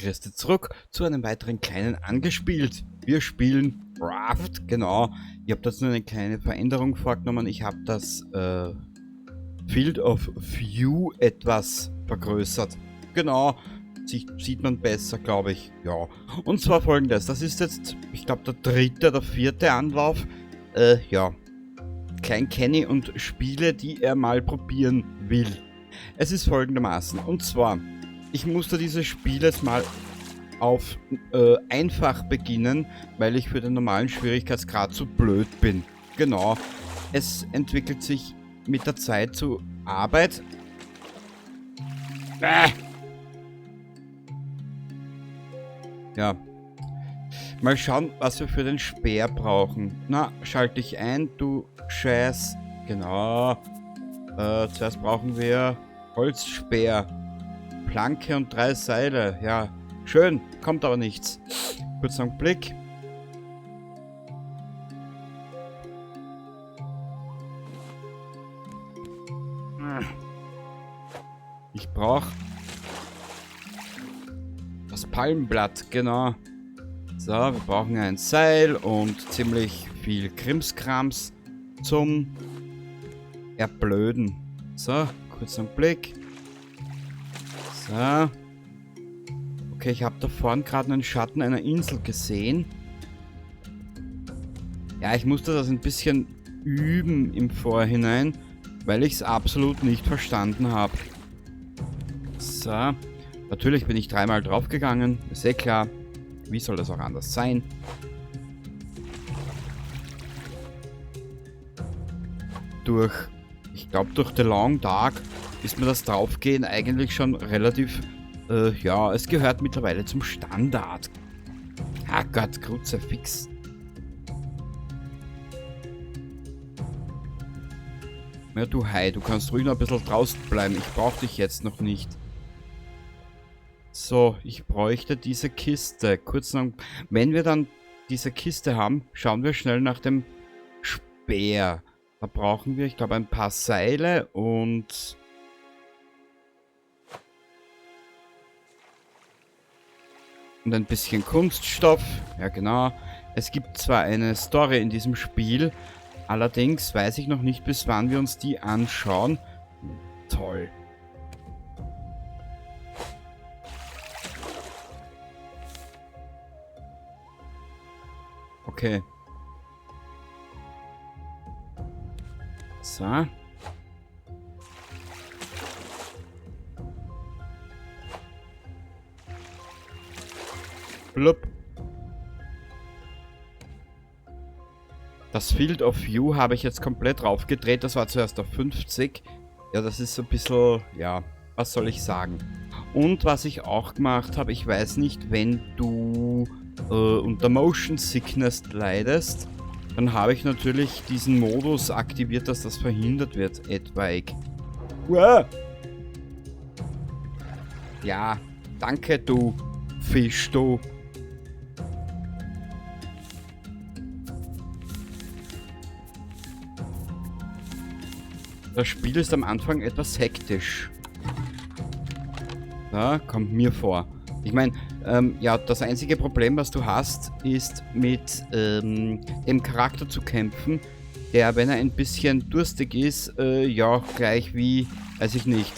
Grüße zurück zu einem weiteren kleinen Angespielt. Wir spielen Raft, genau. Ich habe jetzt nur eine kleine Veränderung vorgenommen. Ich habe das Field of View etwas vergrößert. Genau, sieht man besser, glaube ich. Ja, und zwar folgendes. Das ist jetzt, ich glaube, der dritte oder vierte Anlauf. Ja, Klein Kenny und Spiele, die er mal probieren will. Es ist folgendermaßen. Und zwar, ich musste dieses Spiel jetzt mal auf einfach beginnen, weil ich für den normalen Schwierigkeitsgrad zu blöd bin. Genau. Es entwickelt sich mit der Zeit zu Arbeit. Ja. Mal schauen, was wir für den Speer brauchen. Na, schalte ich ein, du Scheiß. Genau. Zuerst brauchen wir Holzspeer, Planke und 3 Seile. Ja, schön, kommt aber nichts. Kurzen Blick. Ich brauche das Palmblatt, genau. So, wir brauchen ein Seil und ziemlich viel Krimskrams zum Erblöden. So, kurzen Blick. So. Okay, ich habe da vorne gerade einen Schatten einer Insel gesehen. Ja, ich musste das ein bisschen üben im Vorhinein, weil ich es absolut nicht verstanden habe. So. Natürlich bin ich dreimal draufgegangen, ist eh klar. Wie soll das auch anders sein? Ich glaube, durch The Long Dark ist mir das Draufgehen eigentlich schon relativ, ja, es gehört mittlerweile zum Standard. Ah Gott, Kruzifix. Ja, du Hai, du kannst ruhig noch ein bisschen draußen bleiben. Ich brauche dich jetzt noch nicht. So, ich bräuchte diese Kiste. Kurz noch, wenn wir dann diese Kiste haben, schauen wir schnell nach dem Speer. Da brauchen wir, ich glaube, ein paar Seile und ein bisschen Kunststoff. Ja, genau. Es gibt zwar eine Story in diesem Spiel, allerdings weiß ich noch nicht, bis wann wir uns die anschauen. Toll. Okay. So. Blub. Das Field of View habe ich jetzt komplett raufgedreht. Das war zuerst auf 50. Ja, das ist so ein bisschen, ja, was soll ich sagen. Und was ich auch gemacht habe, ich weiß nicht, wenn du unter Motion Sickness leidest, dann habe ich natürlich diesen Modus aktiviert, dass das verhindert wird, etwaig. Uah! Ja, danke du Fisch, du. Das Spiel ist am Anfang etwas hektisch. Ja, kommt mir vor. Ich meine, ja, das einzige Problem, was du hast, ist mit dem Charakter zu kämpfen, der, wenn er ein bisschen durstig ist, ja, gleich wie, weiß ich nicht.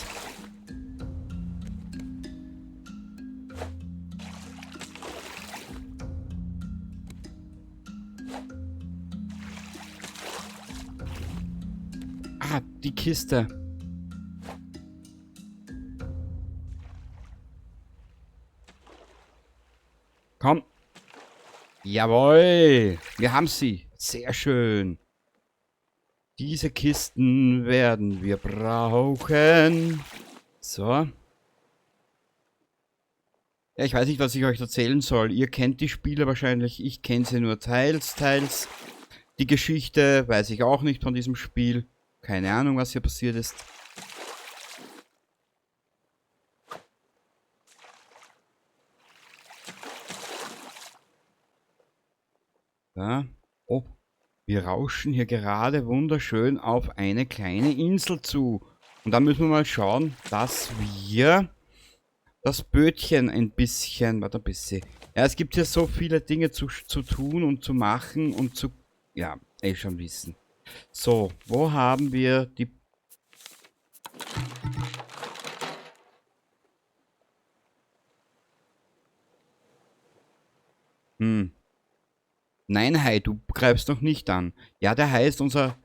Ah, die Kiste. Komm. Jawohl. Wir haben sie. Sehr schön. Diese Kisten werden wir brauchen. So. Ja, ich weiß nicht, was ich euch erzählen soll. Ihr kennt die Spiele wahrscheinlich. Ich kenne sie nur teils. Die Geschichte weiß ich auch nicht von diesem Spiel. Keine Ahnung, was hier passiert ist. Ja. Oh, wir rauschen hier gerade wunderschön auf eine kleine Insel zu. Und da müssen wir mal schauen, dass wir das Bötchen ein bisschen. Warte ein bisschen. Ja, es gibt hier so viele Dinge zu tun und zu machen und zu... Ja, schon wissen. So, wo haben wir die... Nein, Hai, du greifst noch nicht an. Ja, der Hai ist unser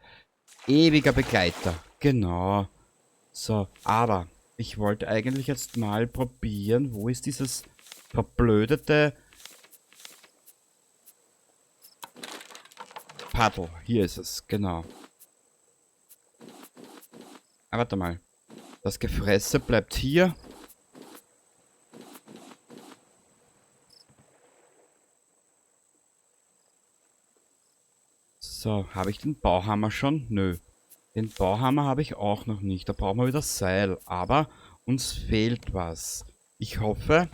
ewiger Begleiter. Genau. So, aber ich wollte eigentlich jetzt mal probieren, wo ist dieses verblödete Paddel? Hier ist es, genau. Aber warte mal. Das Gefresse bleibt hier. So, habe ich den Bauhammer schon? Nö. Den Bauhammer habe ich auch noch nicht. Da brauchen wir wieder Seil. Aber uns fehlt was. Ich hoffe...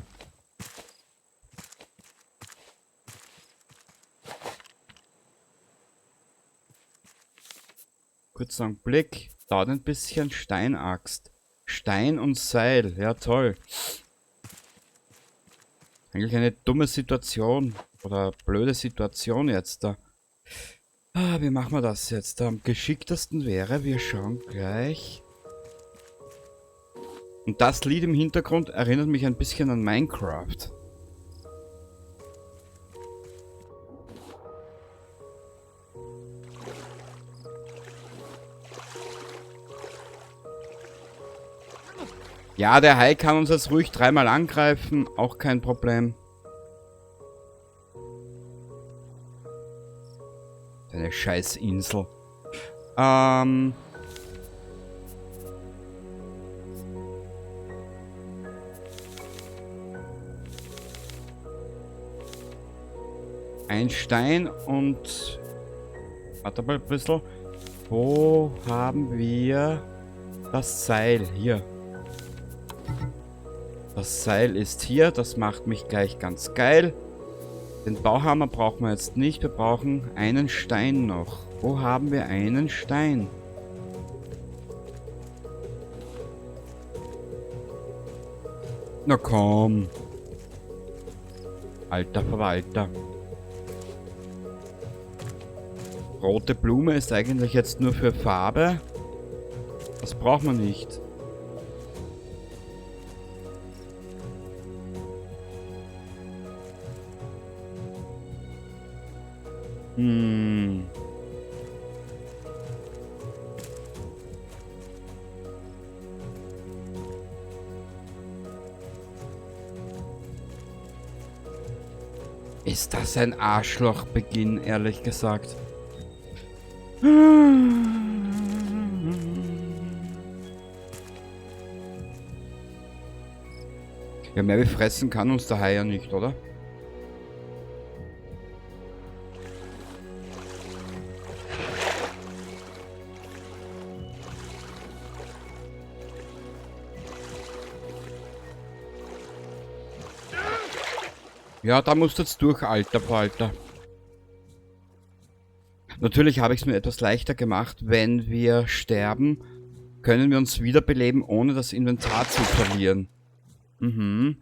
Kurzen Blick. Dauert ein bisschen. Steinaxt. Stein und Seil. Ja, toll. Eigentlich eine dumme Situation. Oder blöde Situation jetzt da. Wie machen wir das jetzt? Am geschicktesten wäre, wir schauen gleich. Und das Lied im Hintergrund erinnert mich ein bisschen an Minecraft. Ja, der Hai kann uns jetzt ruhig dreimal angreifen, auch kein Problem. Eine Scheißinsel. Ein Stein und... Warte mal ein bisschen. Wo haben wir das Seil? Hier. Das Seil ist hier. Das macht mich gleich ganz geil. Den Bauhammer brauchen wir jetzt nicht. Wir brauchen einen Stein noch. Wo haben wir einen Stein? Na komm. Alter Verwalter. Rote Blume ist eigentlich jetzt nur für Farbe. Das braucht man nicht. Ist das ein Arschlochbeginn, ehrlich gesagt. Ja, mehr wie fressen kann uns der Hai ja nicht, oder? Ja, da musst du jetzt durch, alter Falter. Natürlich habe ich es mir etwas leichter gemacht. Wenn wir sterben, können wir uns wiederbeleben, ohne das Inventar zu verlieren. Mhm.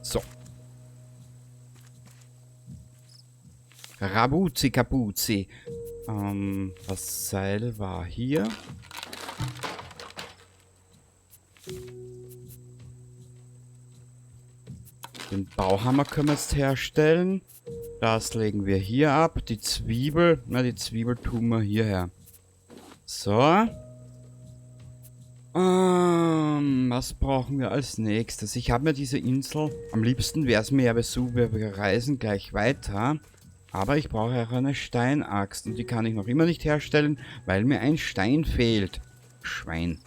So. Rabuzi Kapuzi. Das Seil war hier. Den Bauhammer können wir jetzt herstellen. Das legen wir hier ab. Die Zwiebel, na die Zwiebel tun wir hierher. So. Was brauchen wir als nächstes? Ich habe mir diese Insel, am liebsten wäre es mir ja Besuch, wir reisen gleich weiter. Aber ich brauche auch eine Steinaxt und die kann ich noch immer nicht herstellen, weil mir ein Stein fehlt. Schwein.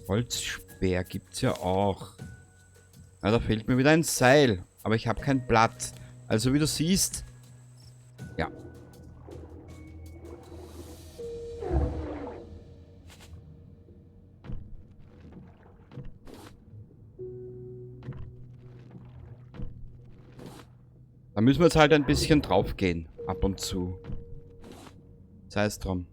Holzspeer gibt es ja auch. Na, da fehlt mir wieder ein Seil. Aber ich habe kein Blatt. Also wie du siehst... Ja. Da müssen wir jetzt halt ein bisschen drauf gehen. Ab und zu. Sei es drum.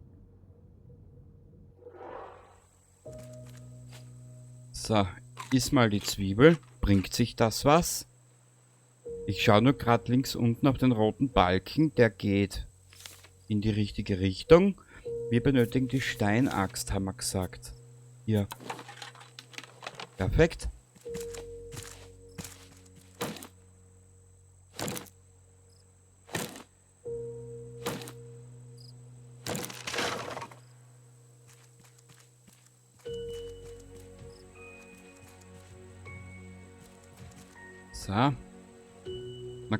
So, iss mal die Zwiebel. Bringt sich das was? Ich schaue nur gerade links unten auf den roten Balken. Der geht in die richtige Richtung. Wir benötigen die Steinaxt, haben wir gesagt. Hier. Perfekt. So. Na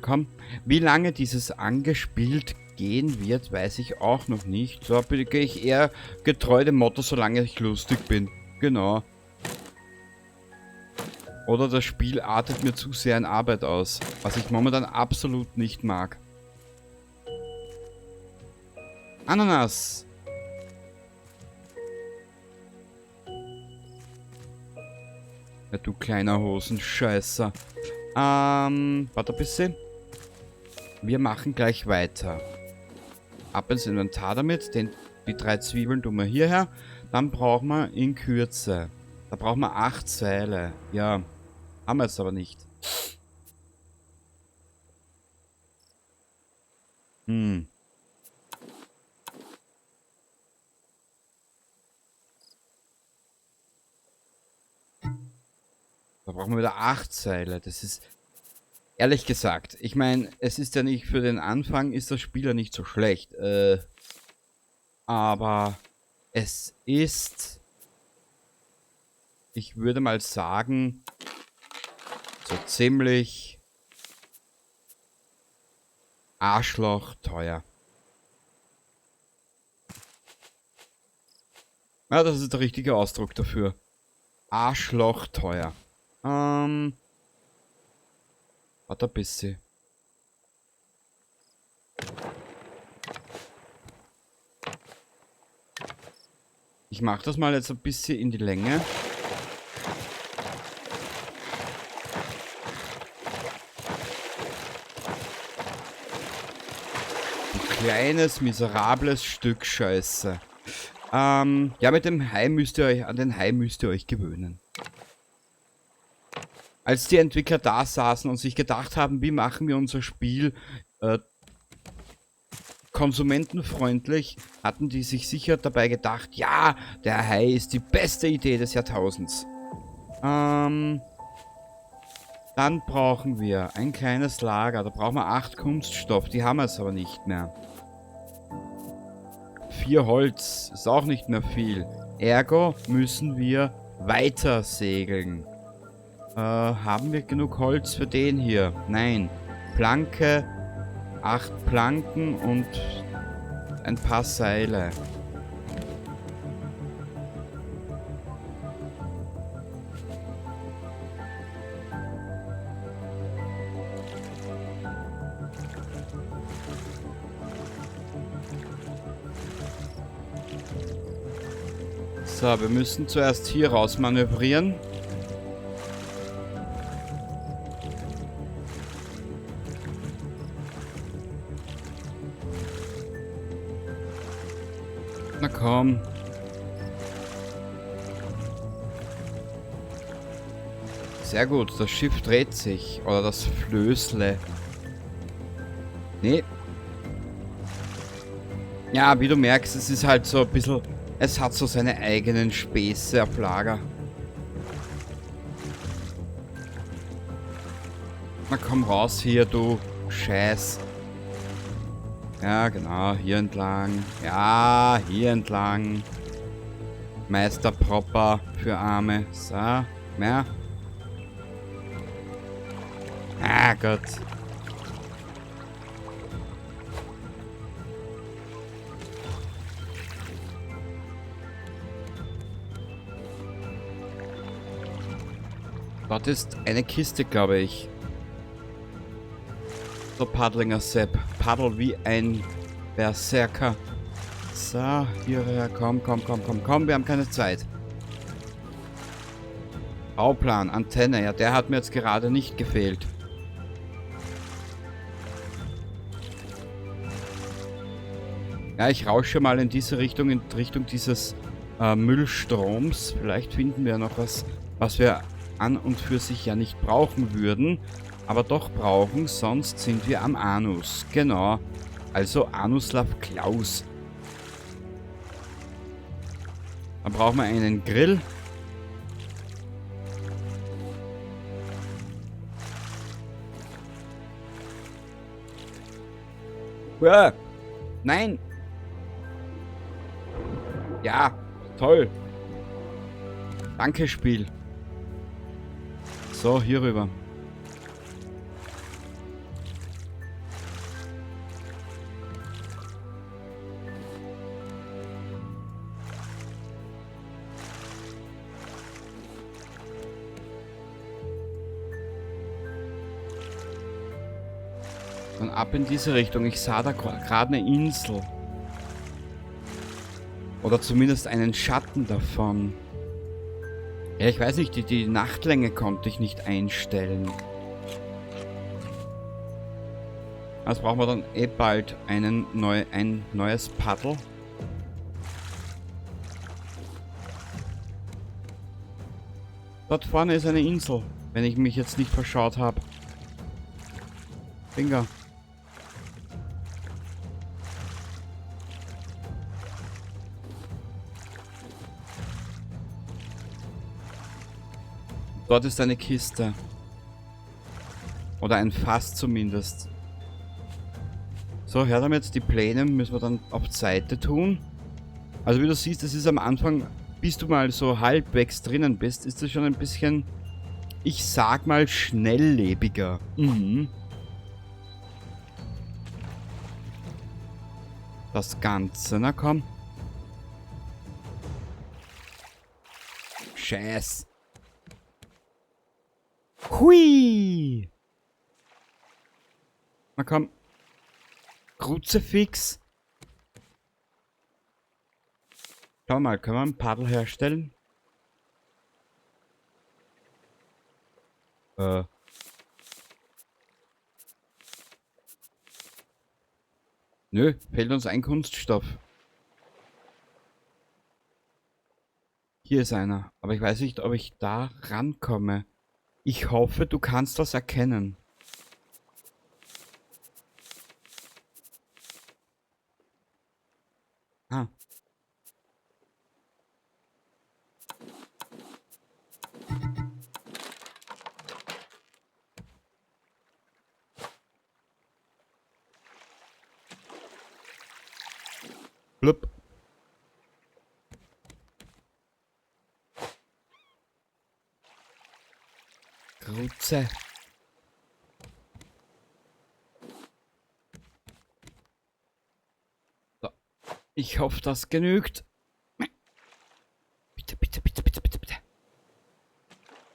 komm. Wie lange dieses angespielt gehen wird, weiß ich auch noch nicht. So gehe ich eher getreu dem Motto, solange ich lustig bin. Genau. Oder das Spiel artet mir zu sehr in Arbeit aus, was ich momentan absolut nicht mag. Ananas! Ja, du kleiner Hosenscheißer. Warte ein bisschen. Wir machen gleich weiter. Ab ins Inventar damit. Die 3 Zwiebeln tun wir hierher. Dann brauchen wir in Kürze. Da brauchen wir 8 Seile. Ja, haben wir jetzt aber nicht. Da brauchen wir wieder 8 Seile. Das ist, ehrlich gesagt, ich meine, es ist ja nicht, für den Anfang ist das Spiel ja nicht so schlecht. Aber es ist, ich würde mal sagen, so ziemlich Arschloch teuer. Ja, das ist der richtige Ausdruck dafür. Arschloch teuer. Warte ein bisschen. Ich mache das mal jetzt ein bisschen in die Länge. Ein kleines, miserables Stück Scheiße. Ja, mit dem Hai müsst ihr euch, an den Hai müsst ihr euch gewöhnen. Als die Entwickler da saßen und sich gedacht haben, wie machen wir unser Spiel konsumentenfreundlich, hatten die sich sicher dabei gedacht, ja, der Hai ist die beste Idee des Jahrtausends. Dann brauchen wir ein kleines Lager, da brauchen wir 8 Kunststoff, die haben wir jetzt aber nicht mehr. 4 Holz ist auch nicht mehr viel. Ergo müssen wir weiter segeln. Haben wir genug Holz für den hier? Nein. Planke, 8 Planken und ein paar Seile. So, wir müssen zuerst hier raus manövrieren. Na komm. Sehr gut, das Schiff dreht sich. Oder das Flößle. Nee. Ja, wie du merkst, es ist halt so ein bisschen... Es hat so seine eigenen Späße auf Lager. Na komm raus hier, du Scheiß. Ja, genau, hier entlang. Ja, hier entlang. Meister Proper für Arme. So, mehr. Ah, Gott. Dort ist eine Kiste, glaube ich. So, Paddlinger Sepp. Paddel wie ein Berserker. So, hierher, komm. Wir haben keine Zeit. Bauplan, Antenne. Ja, der hat mir jetzt gerade nicht gefehlt. Ja, ich rausche mal in diese Richtung, in Richtung dieses Müllstroms. Vielleicht finden wir noch was, was wir an und für sich ja nicht brauchen würden, aber doch brauchen, sonst sind wir am Anus. Genau. Also Anuslav Klaus. Dann brauchen wir einen Grill. Uah, nein! Ja, toll. Danke, Spiel. So, hier rüber. Dann ab in diese Richtung. Ich sah da gerade eine Insel. Oder zumindest einen Schatten davon. Ja, ich weiß nicht, die Nachtlänge konnte ich nicht einstellen. Also brauchen wir dann eh bald ein neues Paddel. Dort vorne ist eine Insel, wenn ich mich jetzt nicht verschaut habe. Finger. Dort ist eine Kiste. Oder ein Fass zumindest. So, her damit. Die Pläne müssen wir dann auf Seite tun. Also wie du siehst, es ist am Anfang, bis du mal so halbwegs drinnen bist, ist es schon ein bisschen, ich sag mal, schnelllebiger. Mhm. Das Ganze, na komm. Scheiß. Hui! Na komm. Kruzifix. Schau mal, können wir ein Paddel herstellen? Nö, fehlt uns ein Kunststoff. Hier ist einer, aber ich weiß nicht, ob ich da rankomme. Ich hoffe, du kannst das erkennen. Ah. Blub. Grütze. So. Ich hoffe, das genügt. Bitte, bitte, bitte, bitte, bitte, bitte.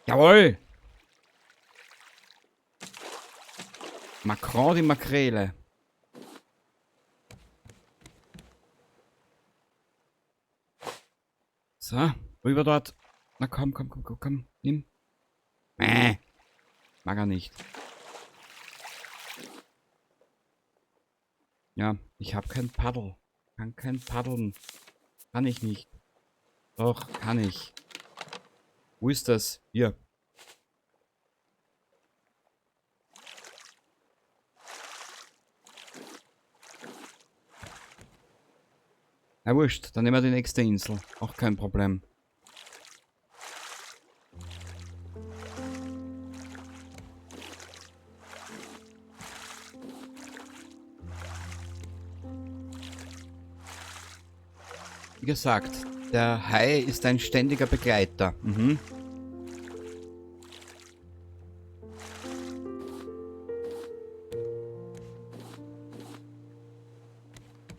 Jawohl. Macron die Makrele. So, rüber dort. Na komm, komm, komm, komm, komm. Nimm. Mag er nicht. Ja, ich habe kein Paddel. Kann kein Paddeln. Kann ich nicht. Doch, kann ich. Wo ist das? Hier. Na wurscht, dann nehmen wir die nächste Insel. Auch kein Problem. Wie gesagt, der Hai ist ein ständiger Begleiter. Mhm.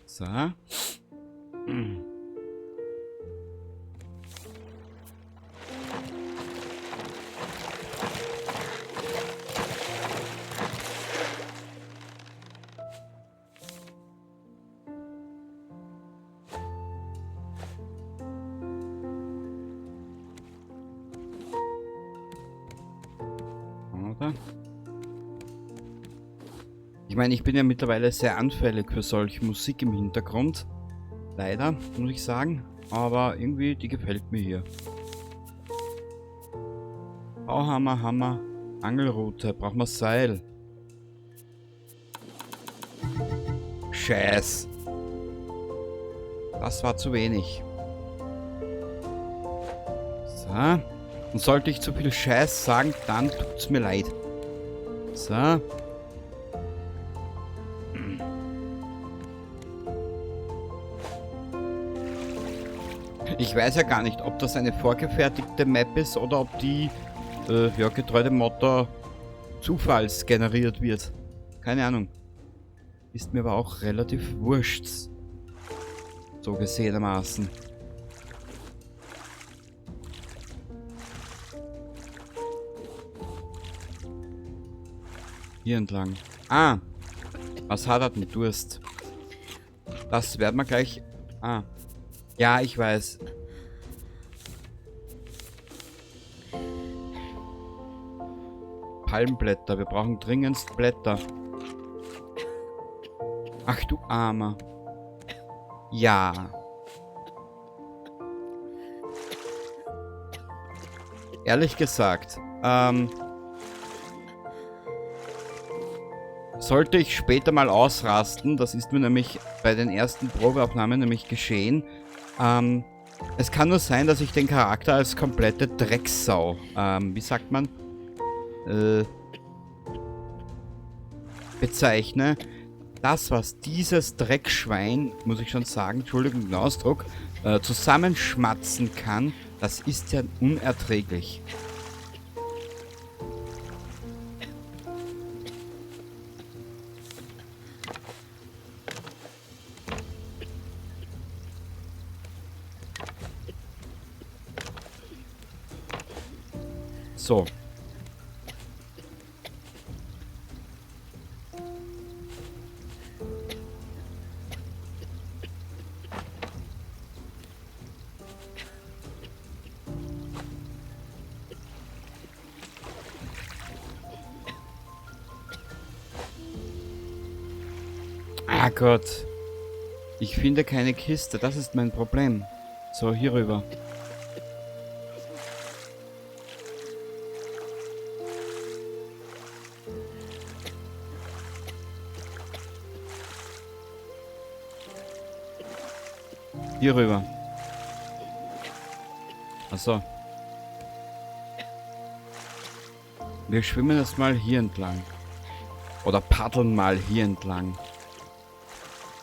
So. Oder? Ich meine, ich bin ja mittlerweile sehr anfällig für solche Musik im Hintergrund. Leider, muss ich sagen. Aber irgendwie, die gefällt mir hier. Bauhammer, Hammer, Angelrute. Brauchen wir Seil. Scheiß. Das war zu wenig. So. Und sollte ich zu viel Scheiß sagen, dann tut's mir leid. So. Ich weiß ja gar nicht, ob das eine vorgefertigte Map ist oder ob die, ja, getreu dem Motto zufallsgeneriert wird. Keine Ahnung. Ist mir aber auch relativ wurscht. So gesehenermaßen. Hier entlang. Ah! Was hat er denn? Durst. Das werden wir gleich... Ah. Ja, ich weiß. Palmblätter. Wir brauchen dringendst Blätter. Ach du Armer. Ja. Ehrlich gesagt, sollte ich später mal ausrasten, das ist mir nämlich bei den ersten Probeaufnahmen nämlich geschehen, es kann nur sein, dass ich den Charakter als komplette Drecksau, wie sagt man, bezeichne. Das, was dieses Dreckschwein, muss ich schon sagen, Entschuldigung den Ausdruck, zusammenschmatzen kann, das ist ja unerträglich. So. Ah Gott. Ich finde keine Kiste, das ist mein Problem. So, hier rüber. Hier rüber. Achso. Wir schwimmen jetzt mal hier entlang. Oder paddeln mal hier entlang.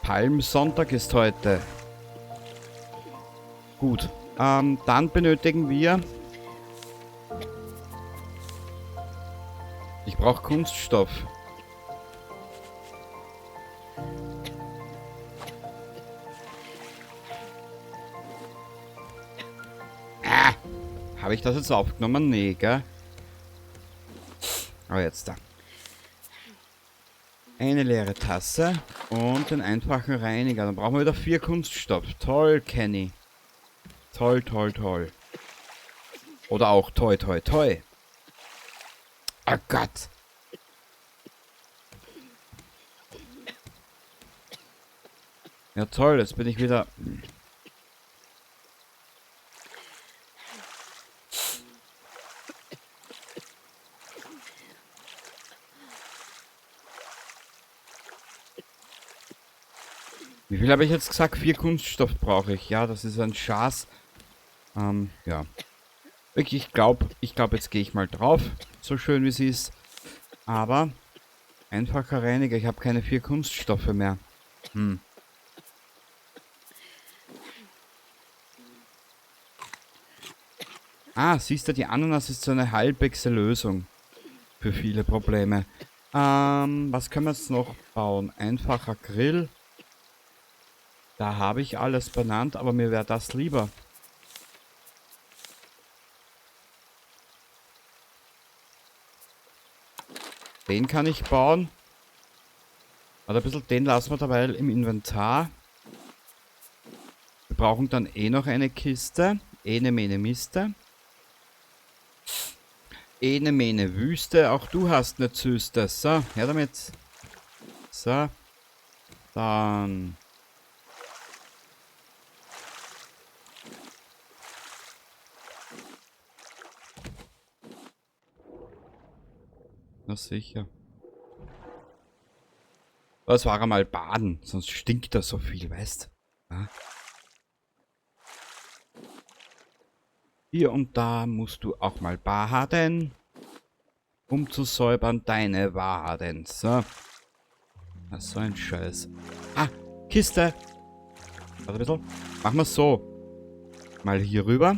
Palmsonntag ist heute. Gut. Dann benötigen wir... Ich brauche Kunststoff. Habe ich das jetzt aufgenommen? Nee, gell? Aber jetzt da. Eine leere Tasse und den einfachen Reiniger. Dann brauchen wir wieder 4 Kunststoff. Toll, Kenny. Toll, toll, toll. Oder auch toi, toi, toi. Oh Gott. Ja toll, jetzt bin ich wieder... Wie viel habe ich jetzt gesagt? 4 Kunststoff brauche ich. Ja, das ist ein Schatz. Ja. Ich glaube, jetzt gehe ich mal drauf. So schön wie sie ist. Aber, einfacher Reiniger. Ich habe keine 4 Kunststoffe mehr. Ah, siehst du, die Ananas ist so eine halbwegs Lösung. Für viele Probleme. Was können wir jetzt noch bauen? Einfacher Grill. Da habe ich alles benannt, aber mir wäre das lieber. Den kann ich bauen. Oder ein bisschen den lassen wir dabei im Inventar. Wir brauchen dann eh noch eine Kiste. Ene mene Miste. Ene mene Wüste. Auch du hast eine Zyste. So, her damit. So. Dann... Na sicher. Das war einmal baden, sonst stinkt da so viel, weißt du? Ja? Hier und da musst du auch mal baden, um zu säubern deine Waden. So. Na, so ein Scheiß. Ah, Kiste. Warte ein bisschen. Machen wir so. Mal hier rüber.